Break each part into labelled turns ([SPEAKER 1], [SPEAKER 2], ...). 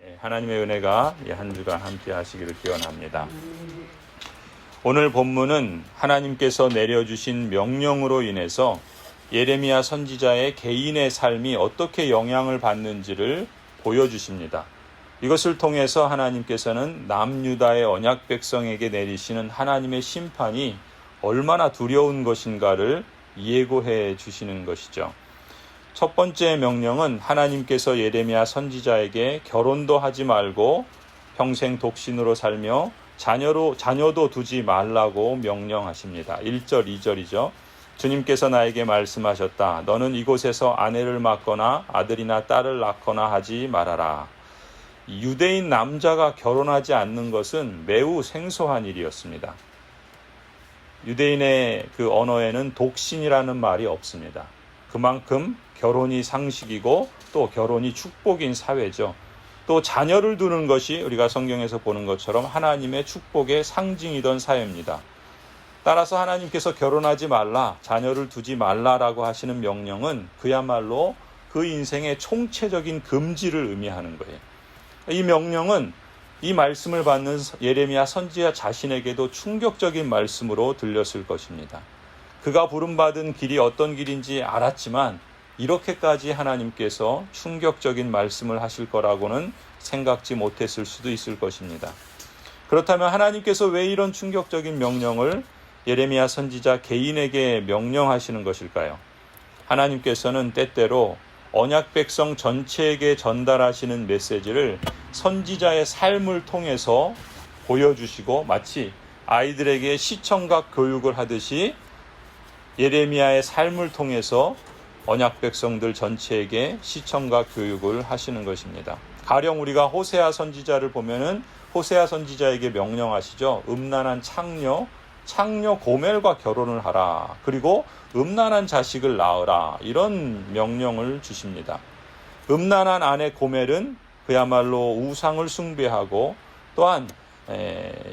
[SPEAKER 1] 하나님의 은혜가 한 주간 함께 하시기를 기원합니다. 오늘 본문은 하나님께서 내려주신 명령으로 인해서 예레미야 선지자의 개인의 삶이 어떻게 영향을 받는지를 보여주십니다. 이것을 통해서 하나님께서는 남유다의 언약 백성에게 내리시는 하나님의 심판이 얼마나 두려운 것인가를 예고해 주시는 것이죠. 첫 번째 명령은 하나님께서 예레미야 선지자에게 결혼도 하지 말고 평생 독신으로 살며 자녀도 두지 말라고 명령하십니다. 1절, 2절이죠. 주님께서 나에게 말씀하셨다. 너는 이곳에서 아내를 맡거나 아들이나 딸을 낳거나 하지 말아라. 유대인 남자가 결혼하지 않는 것은 매우 생소한 일이었습니다. 유대인의 그 언어에는 독신이라는 말이 없습니다. 그만큼 결혼이 상식이고 또 결혼이 축복인 사회죠. 또 자녀를 두는 것이 우리가 성경에서 보는 것처럼 하나님의 축복의 상징이던 사회입니다. 따라서 하나님께서 결혼하지 말라, 자녀를 두지 말라라고 하시는 명령은 그야말로 그 인생의 총체적인 금지를 의미하는 거예요. 이 명령은 이 말씀을 받는 예레미야 선지자 자신에게도 충격적인 말씀으로 들렸을 것입니다. 그가 부름받은 길이 어떤 길인지 알았지만 이렇게까지 하나님께서 충격적인 말씀을 하실 거라고는 생각지 못했을 수도 있을 것입니다. 그렇다면 하나님께서 왜 이런 충격적인 명령을 예레미야 선지자 개인에게 명령하시는 것일까요? 하나님께서는 때때로 언약 백성 전체에게 전달하시는 메시지를 선지자의 삶을 통해서 보여주시고 마치 아이들에게 시청각 교육을 하듯이 예레미야의 삶을 통해서 언약 백성들 전체에게 시청각 교육을 하시는 것입니다. 가령 우리가 호세아 선지자를 보면은 호세아 선지자에게 명령하시죠. 음란한 창녀 고멜과 결혼을 하라. 그리고 음란한 자식을 낳으라. 이런 명령을 주십니다. 음란한 아내 고멜은 그야말로 우상을 숭배하고 또한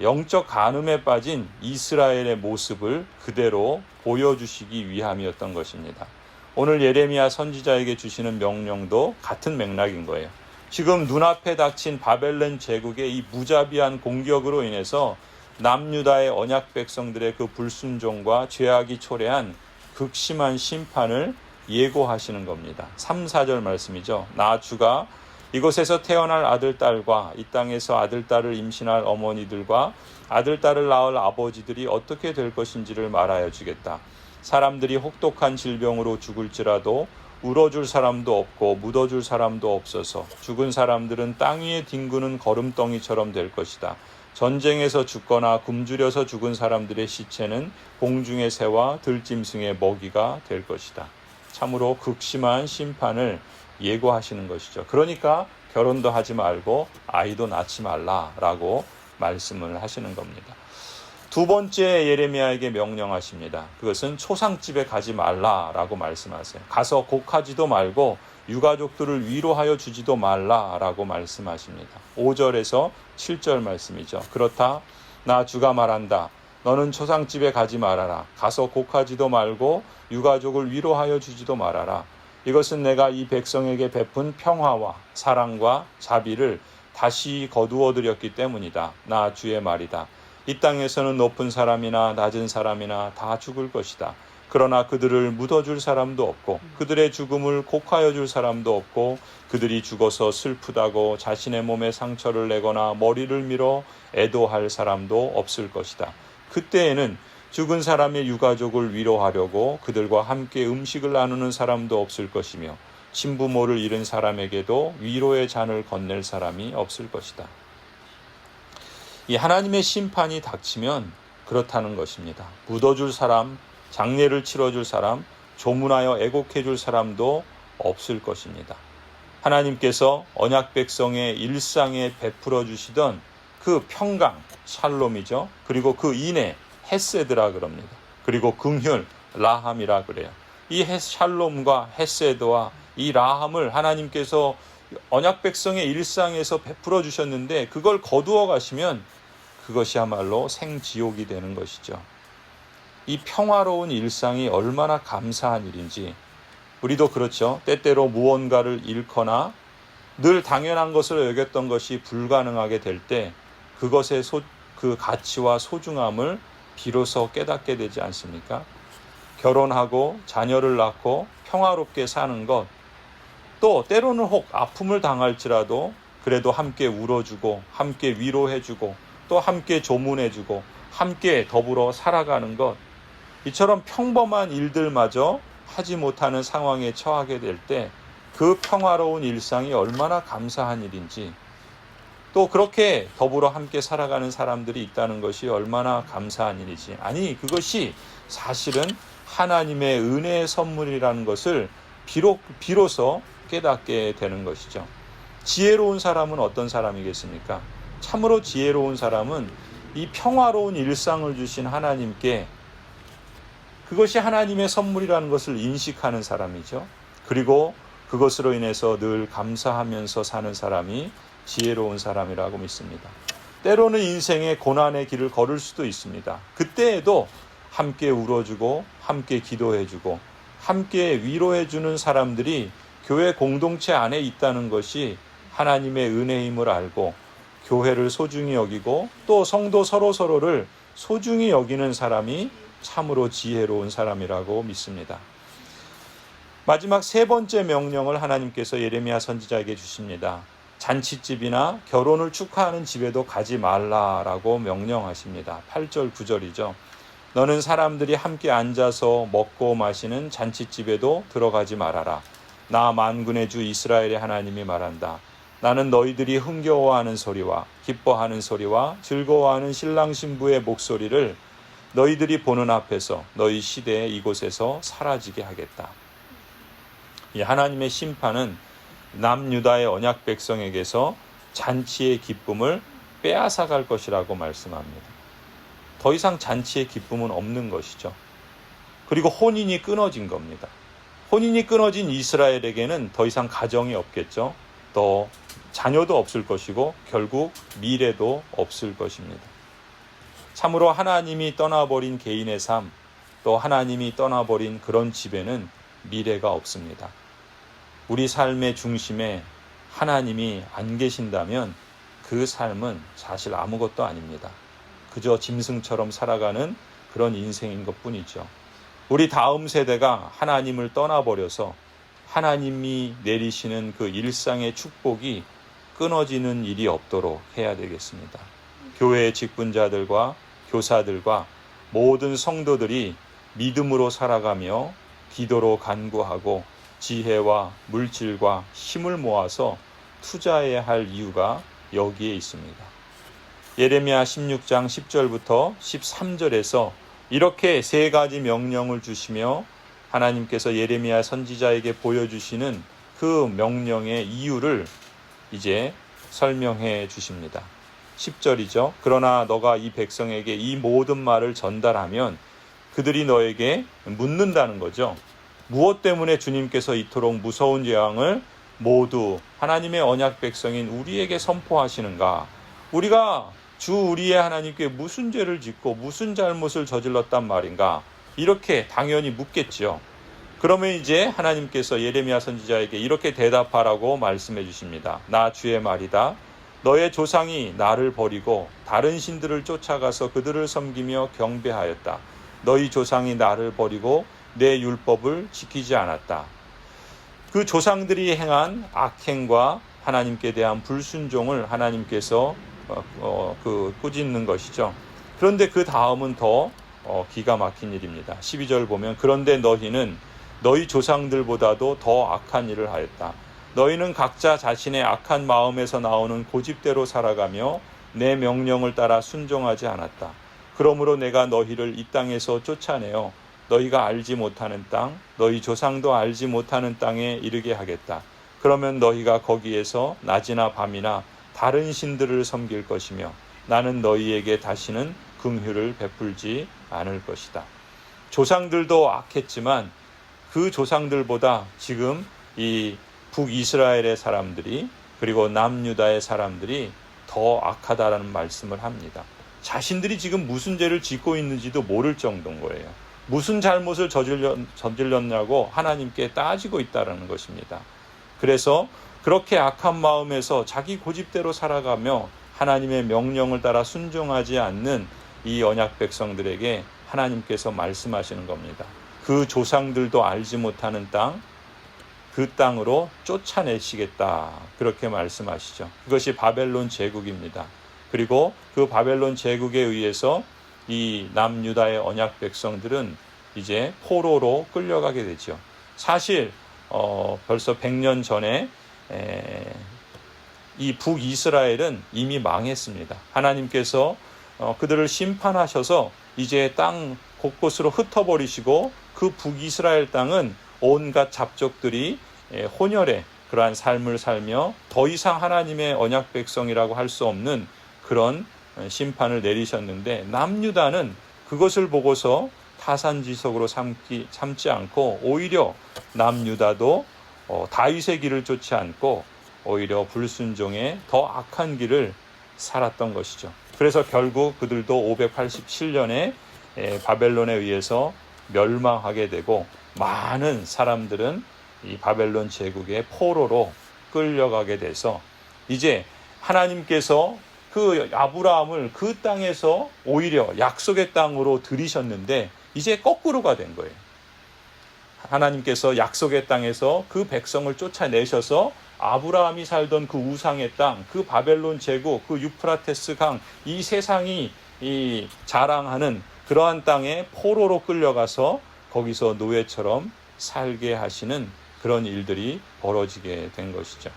[SPEAKER 1] 영적 간음에 빠진 이스라엘의 모습을 그대로 보여주시기 위함이었던 것입니다. 오늘 예레미야 선지자에게 주시는 명령도 같은 맥락인 거예요. 지금 눈앞에 닥친 바벨론 제국의 이 무자비한 공격으로 인해서 남유다의 언약 백성들의 그 불순종과 죄악이 초래한 극심한 심판을 예고하시는 겁니다. 3, 4절 말씀이죠. 나 주가 이곳에서 태어날 아들, 딸과 이 땅에서 아들, 딸을 임신할 어머니들과 아들, 딸을 낳을 아버지들이 어떻게 될 것인지를 말하여 주겠다. 사람들이 혹독한 질병으로 죽을지라도 울어줄 사람도 없고 묻어줄 사람도 없어서 죽은 사람들은 땅 위에 뒹구는 거름덩이처럼 될 것이다. 전쟁에서 죽거나 굶주려서 죽은 사람들의 시체는 공중의 새와 들짐승의 먹이가 될 것이다. 참으로 극심한 심판을 예고하시는 것이죠. 그러니까 결혼도 하지 말고 아이도 낳지 말라라고 말씀을 하시는 겁니다. 두 번째 예레미야에게 명령하십니다. 그것은 초상집에 가지 말라라고 말씀하세요. 가서 곡하지도 말고 유가족들을 위로하여 주지도 말라라고 말씀하십니다. 5절에서 7절 말씀이죠. 그렇다 나 주가 말한다. 너는 초상집에 가지 말아라. 가서 곡하지도 말고 유가족을 위로하여 주지도 말아라. 이것은 내가 이 백성에게 베푼 평화와 사랑과 자비를 다시 거두어 드렸기 때문이다. 나 주의 말이다. 이 땅에서는 높은 사람이나 낮은 사람이나 다 죽을 것이다. 그러나 그들을 묻어줄 사람도 없고 그들의 죽음을 곡하여 줄 사람도 없고 그들이 죽어서 슬프다고 자신의 몸에 상처를 내거나 머리를 밀어 애도할 사람도 없을 것이다. 그때에는 죽은 사람의 유가족을 위로하려고 그들과 함께 음식을 나누는 사람도 없을 것이며 친부모를 잃은 사람에게도 위로의 잔을 건넬 사람이 없을 것이다. 이 하나님의 심판이 닥치면 그렇다는 것입니다. 묻어줄 사람, 장례를 치러줄 사람, 조문하여 애곡해줄 사람도 없을 것입니다. 하나님께서 언약 백성의 일상에 베풀어 주시던 그 평강, 샬롬이죠. 그리고 그 인애, 헤세드라 그럽니다. 그리고 긍휼, 라함이라 그래요. 이 샬롬과 헤세드와 이 라함을 하나님께서 언약 백성의 일상에서 베풀어 주셨는데 그걸 거두어 가시면 그것이야말로 생지옥이 되는 것이죠. 이 평화로운 일상이 얼마나 감사한 일인지 우리도 그렇죠. 때때로 무언가를 잃거나 늘 당연한 것으로 여겼던 것이 불가능하게 될 때 그것의 그 가치와 소중함을 비로소 깨닫게 되지 않습니까? 결혼하고 자녀를 낳고 평화롭게 사는 것, 또 때로는 혹 아픔을 당할지라도 그래도 함께 울어주고 함께 위로해주고 또 함께 조문해주고 함께 더불어 살아가는 것, 이처럼 평범한 일들마저 하지 못하는 상황에 처하게 될 때 그 평화로운 일상이 얼마나 감사한 일인지, 또 그렇게 더불어 함께 살아가는 사람들이 있다는 것이 얼마나 감사한 일이지. 아니, 그것이 사실은 하나님의 은혜의 선물이라는 것을 비로소 깨닫게 되는 것이죠. 지혜로운 사람은 어떤 사람이겠습니까? 참으로 지혜로운 사람은 이 평화로운 일상을 주신 하나님께, 그것이 하나님의 선물이라는 것을 인식하는 사람이죠. 그리고 그것으로 인해서 늘 감사하면서 사는 사람이 지혜로운 사람이라고 믿습니다. 때로는 인생의 고난의 길을 걸을 수도 있습니다. 그때에도 함께 울어주고 함께 기도해주고 함께 위로해주는 사람들이 교회 공동체 안에 있다는 것이 하나님의 은혜임을 알고 교회를 소중히 여기고 또 성도 서로서로를 소중히 여기는 사람이 참으로 지혜로운 사람이라고 믿습니다. 마지막 세 번째 명령을 하나님께서 예레미야 선지자에게 주십니다. 잔치집이나 결혼을 축하하는 집에도 가지 말라라고 명령하십니다. 8절 9절이죠. 너는 사람들이 함께 앉아서 먹고 마시는 잔치집에도 들어가지 말아라. 나 만군의 주 이스라엘의 하나님이 말한다. 나는 너희들이 흥겨워하는 소리와 기뻐하는 소리와 즐거워하는 신랑 신부의 목소리를 너희들이 보는 앞에서 너희 시대에 이곳에서 사라지게 하겠다. 이 하나님의 심판은 남유다의 언약 백성에게서 잔치의 기쁨을 빼앗아갈 것이라고 말씀합니다. 더 이상 잔치의 기쁨은 없는 것이죠. 그리고 혼인이 끊어진 겁니다. 혼인이 끊어진 이스라엘에게는 더 이상 가정이 없겠죠. 또 자녀도 없을 것이고 결국 미래도 없을 것입니다. 참으로 하나님이 떠나버린 개인의 삶, 또 하나님이 떠나버린 그런 집에는 미래가 없습니다. 우리 삶의 중심에 하나님이 안 계신다면 그 삶은 사실 아무것도 아닙니다. 그저 짐승처럼 살아가는 그런 인생인 것뿐이죠. 우리 다음 세대가 하나님을 떠나버려서 하나님이 내리시는 그 일상의 축복이 끊어지는 일이 없도록 해야 되겠습니다. 교회의 직분자들과 교사들과 모든 성도들이 믿음으로 살아가며 기도로 간구하고 지혜와 물질과 힘을 모아서 투자해야 할 이유가 여기에 있습니다. 예레미야 16장 10절부터 13절에서 이렇게 세 가지 명령을 주시며 하나님께서 예레미야 선지자에게 보여주시는 그 명령의 이유를 이제 설명해 주십니다. 10절이죠. 그러나 너가 이 백성에게 이 모든 말을 전달하면 그들이 너에게 묻는다는 거죠. 무엇 때문에 주님께서 이토록 무서운 재앙을 모두 하나님의 언약 백성인 우리에게 선포하시는가? 우리가 주 우리의 하나님께 무슨 죄를 짓고 무슨 잘못을 저질렀단 말인가? 이렇게 당연히 묻겠죠. 그러면 이제 하나님께서 예레미야 선지자에게 이렇게 대답하라고 말씀해 주십니다. 나 주의 말이다. 너의 조상이 나를 버리고 다른 신들을 쫓아가서 그들을 섬기며 경배하였다. 너희 조상이 나를 버리고 내 율법을 지키지 않았다. 그 조상들이 행한 악행과 하나님께 대한 불순종을 하나님께서 꾸짖는 것이죠. 그런데 그 다음은 더 기가 막힌 일입니다. 12절 보면 그런데 너희는 너희 조상들보다도 더 악한 일을 하였다. 너희는 각자 자신의 악한 마음에서 나오는 고집대로 살아가며 내 명령을 따라 순종하지 않았다. 그러므로 내가 너희를 이 땅에서 쫓아내어 너희가 알지 못하는 땅, 너희 조상도 알지 못하는 땅에 이르게 하겠다. 그러면 너희가 거기에서 낮이나 밤이나 다른 신들을 섬길 것이며 나는 너희에게 다시는 긍휼을 베풀지 않을 것이다. 조상들도 악했지만 그 조상들보다 지금 이 북이스라엘의 사람들이 그리고 남유다의 사람들이 더 악하다라는 말씀을 합니다. 자신들이 지금 무슨 죄를 짓고 있는지도 모를 정도인 거예요. 무슨 잘못을 저질렀냐고 하나님께 따지고 있다는 것입니다. 그래서 그렇게 악한 마음에서 자기 고집대로 살아가며 하나님의 명령을 따라 순종하지 않는 이 언약 백성들에게 하나님께서 말씀하시는 겁니다. 그 조상들도 알지 못하는 땅, 그 땅으로 쫓아내시겠다. 그렇게 말씀하시죠. 그것이 바벨론 제국입니다. 그리고 그 바벨론 제국에 의해서 이 남유다의 언약 백성들은 이제 포로로 끌려가게 되죠. 사실 벌써 100년 전에 이 북이스라엘은 이미 망했습니다. 하나님께서 그들을 심판하셔서 이제 땅 곳곳으로 흩어버리시고 그 북이스라엘 땅은 온갖 잡족들이 혼혈의 그러한 삶을 살며 더 이상 하나님의 언약 백성이라고 할 수 없는 그런 심판을 내리셨는데, 남유다는 그것을 보고서 타산지석으로 삼지 않고 오히려 남유다도 다윗의 길을 쫓지 않고 오히려 불순종의 더 악한 길을 살았던 것이죠. 그래서 결국 그들도 587년에 바벨론에 의해서 멸망하게 되고, 많은 사람들은 이 바벨론 제국의 포로로 끌려가게 돼서 이제 하나님께서 그 아브라함을 그 땅에서 오히려 약속의 땅으로 들이셨는데 이제 거꾸로가 된 거예요. 하나님께서 약속의 땅에서 그 백성을 쫓아내셔서 아브라함이 살던 그 우상의 땅, 그 바벨론 제국, 그 유프라테스 강, 이 세상이 자랑하는 그러한 땅에 포로로 끌려가서 거기서 노예처럼 살게 하시는 그런 일들이 벌어지게 된 것이죠.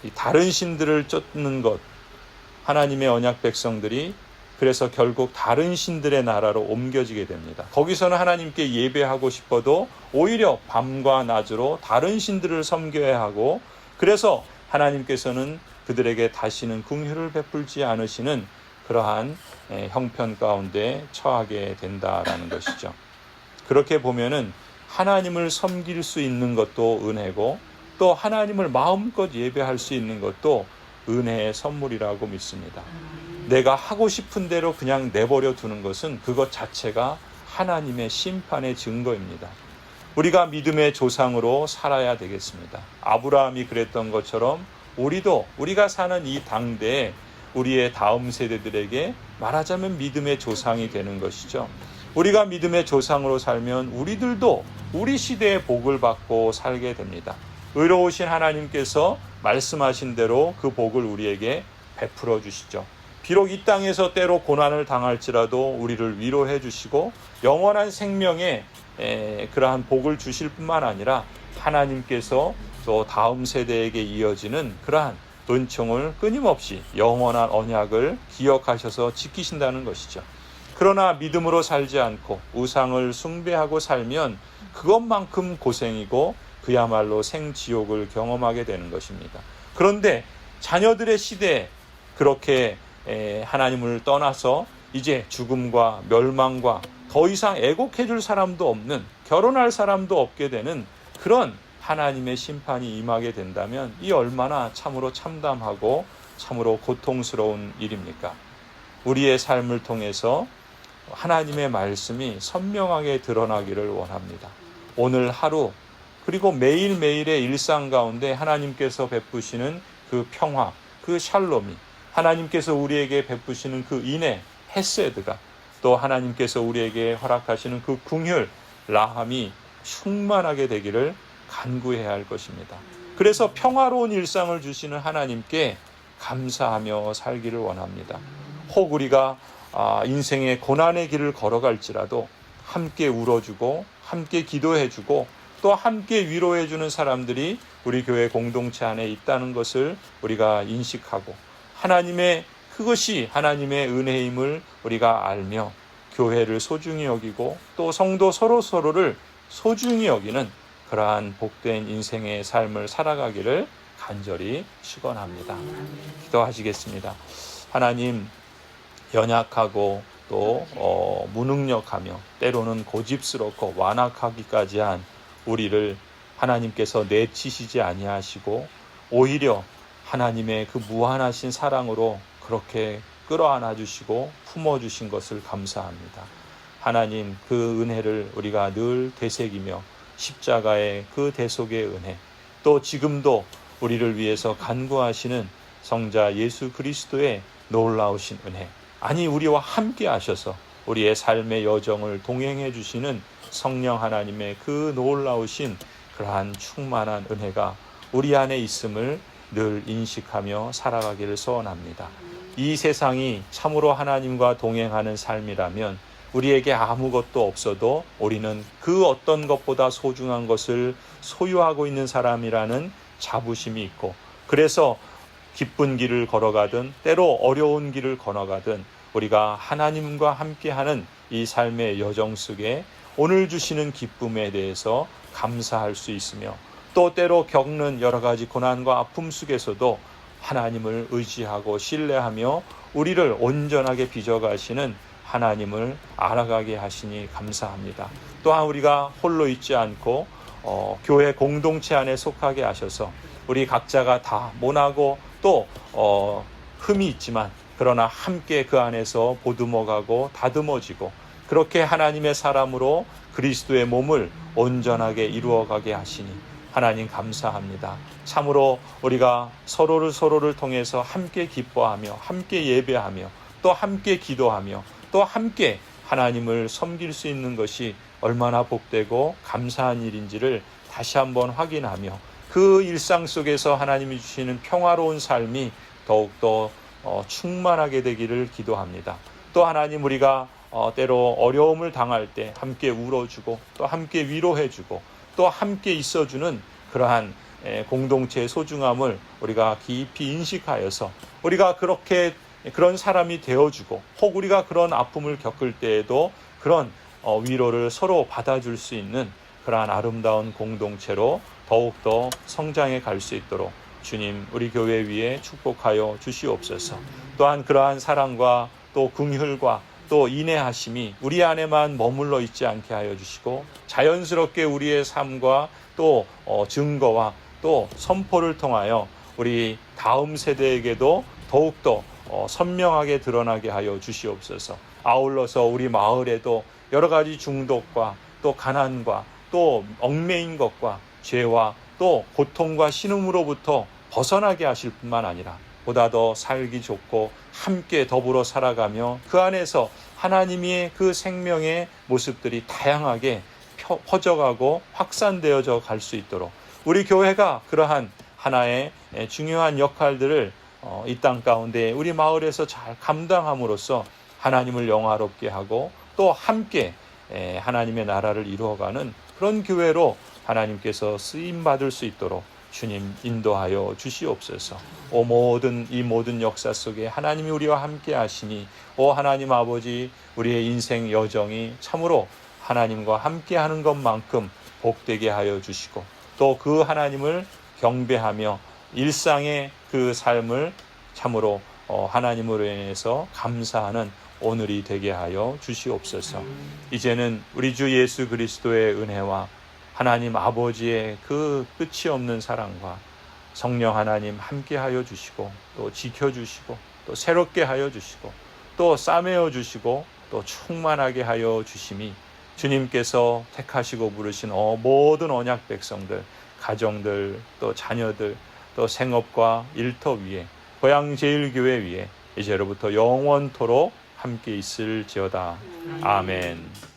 [SPEAKER 1] 이 다른 신들을 쫓는 것, 하나님의 언약 백성들이 그래서 결국 다른 신들의 나라로 옮겨지게 됩니다. 거기서는 하나님께 예배하고 싶어도 오히려 밤과 낮으로 다른 신들을 섬겨야 하고, 그래서 하나님께서는 그들에게 다시는 긍휼을 베풀지 않으시는 그러한 형편 가운데 처하게 된다라는 것이죠. 그렇게 보면은 하나님을 섬길 수 있는 것도 은혜고, 또 하나님을 마음껏 예배할 수 있는 것도 은혜의 선물이라고 믿습니다. 내가 하고 싶은 대로 그냥 내버려 두는 것은 그것 자체가 하나님의 심판의 증거입니다. 우리가 믿음의 조상으로 살아야 되겠습니다. 아브라함이 그랬던 것처럼 우리도 우리가 사는 이 당대에 우리의 다음 세대들에게 말하자면 믿음의 조상이 되는 것이죠. 우리가 믿음의 조상으로 살면 우리들도 우리 시대의 복을 받고 살게 됩니다. 의로우신 하나님께서 말씀하신 대로 그 복을 우리에게 베풀어 주시죠. 비록 이 땅에서 때로 고난을 당할지라도 우리를 위로해 주시고 영원한 생명에 그러한 복을 주실 뿐만 아니라 하나님께서 또 다음 세대에게 이어지는 그러한 은총을 끊임없이 영원한 언약을 기억하셔서 지키신다는 것이죠. 그러나 믿음으로 살지 않고 우상을 숭배하고 살면 그것만큼 고생이고 그야말로 생지옥을 경험하게 되는 것입니다. 그런데 자녀들의 시대에 그렇게 하나님을 떠나서 이제 죽음과 멸망과 더 이상 애곡해 줄 사람도 없는, 결혼할 사람도 없게 되는 그런 하나님의 심판이 임하게 된다면 이 얼마나 참으로 참담하고 참으로 고통스러운 일입니까? 우리의 삶을 통해서 하나님의 말씀이 선명하게 드러나기를 원합니다. 오늘 하루 그리고 매일매일의 일상 가운데 하나님께서 베푸시는 그 평화, 그 샬롬이, 하나님께서 우리에게 베푸시는 그 인애, 헤세드가, 또 하나님께서 우리에게 허락하시는 그 긍휼, 라함이 충만하게 되기를 간구해야 할 것입니다. 그래서 평화로운 일상을 주시는 하나님께 감사하며 살기를 원합니다. 혹 우리가 인생의 고난의 길을 걸어갈지라도 함께 울어주고 함께 기도해주고 또 함께 위로해주는 사람들이 우리 교회 공동체 안에 있다는 것을 우리가 인식하고, 하나님의 그것이 하나님의 은혜임을 우리가 알며 교회를 소중히 여기고 또 성도 서로를 소중히 여기는 그러한 복된 인생의 삶을 살아가기를 간절히 축원합니다. 기도하시겠습니다. 하나님, 연약하고 또 무능력하며 때로는 고집스럽고 완악하기까지 한 우리를 하나님께서 내치시지 아니하시고 오히려 하나님의 그 무한하신 사랑으로 그렇게 끌어안아 주시고 품어주신 것을 감사합니다. 하나님, 그 은혜를 우리가 늘 되새기며 십자가의 그 대속의 은혜, 또 지금도 우리를 위해서 간구하시는 성자 예수 그리스도의 놀라우신 은혜, 아니 우리와 함께 하셔서 우리의 삶의 여정을 동행해 주시는 성령 하나님의 그 놀라우신 그러한 충만한 은혜가 우리 안에 있음을 늘 인식하며 살아가기를 소원합니다. 이 세상이 참으로 하나님과 동행하는 삶이라면 우리에게 아무것도 없어도 우리는 그 어떤 것보다 소중한 것을 소유하고 있는 사람이라는 자부심이 있고, 그래서 기쁜 길을 걸어가든 때로 어려운 길을 걸어가든 우리가 하나님과 함께하는 이 삶의 여정 속에 오늘 주시는 기쁨에 대해서 감사할 수 있으며, 또 때로 겪는 여러 가지 고난과 아픔 속에서도 하나님을 의지하고 신뢰하며 우리를 온전하게 빚어가시는 하나님을 알아가게 하시니 감사합니다. 또한 우리가 홀로 있지 않고 교회 공동체 안에 속하게 하셔서 우리 각자가 다 모나고 또 흠이 있지만 그러나 함께 그 안에서 보듬어가고 다듬어지고 그렇게 하나님의 사람으로 그리스도의 몸을 온전하게 이루어가게 하시니 하나님 감사합니다. 참으로 우리가 서로를 통해서 함께 기뻐하며 함께 예배하며 또 함께 기도하며 또 함께 하나님을 섬길 수 있는 것이 얼마나 복되고 감사한 일인지를 다시 한번 확인하며 그 일상 속에서 하나님이 주시는 평화로운 삶이 더욱더 충만하게 되기를 기도합니다. 또 하나님, 우리가 때로 어려움을 당할 때 함께 울어주고 또 함께 위로해주고 또 함께 있어주는 그러한 공동체의 소중함을 우리가 깊이 인식하여서 우리가 그런 사람이 되어주고, 혹 우리가 그런 아픔을 겪을 때에도 그런 위로를 서로 받아줄 수 있는 그러한 아름다운 공동체로 더욱더 성장해 갈 수 있도록 주님 우리 교회 위에 축복하여 주시옵소서. 또한 그러한 사랑과 또 긍휼과 또 인내하심이 우리 안에만 머물러 있지 않게 하여 주시고, 자연스럽게 우리의 삶과 또 증거와 또 선포를 통하여 우리 다음 세대에게도 더욱더 선명하게 드러나게 하여 주시옵소서. 아울러서 우리 마을에도 여러 가지 중독과 또 가난과 또 얽매인 것과 죄와 또 고통과 신음으로부터 벗어나게 하실 뿐만 아니라 보다 더 살기 좋고 함께 더불어 살아가며 그 안에서 하나님의 그 생명의 모습들이 다양하게 퍼져가고 확산되어져 갈 수 있도록 우리 교회가 그러한 하나의 중요한 역할들을 이 땅 가운데 우리 마을에서 잘 감당함으로써 하나님을 영화롭게 하고 또 함께 하나님의 나라를 이루어가는 그런 교회로 하나님께서 쓰임받을 수 있도록 주님 인도하여 주시옵소서. 이 모든 역사 속에 하나님이 우리와 함께 하시니 하나님 아버지, 우리의 인생 여정이 참으로 하나님과 함께 하는 것만큼 복되게 하여 주시고 또 그 하나님을 경배하며 일상의 그 삶을 참으로 하나님으로 인해서 감사하는 오늘이 되게 하여 주시옵소서. 이제는 우리 주 예수 그리스도의 은혜와 하나님 아버지의 그 끝이 없는 사랑과 성령 하나님 함께 하여 주시고 또 지켜주시고 또 새롭게 하여 주시고 또 싸매어 주시고 또 충만하게 하여 주심이 주님께서 택하시고 부르신 모든 언약 백성들, 가정들, 또 자녀들, 또 생업과 일터 위에 고향제일교회 위에 이제로부터 영원토록 함께 있을지어다. 아멘.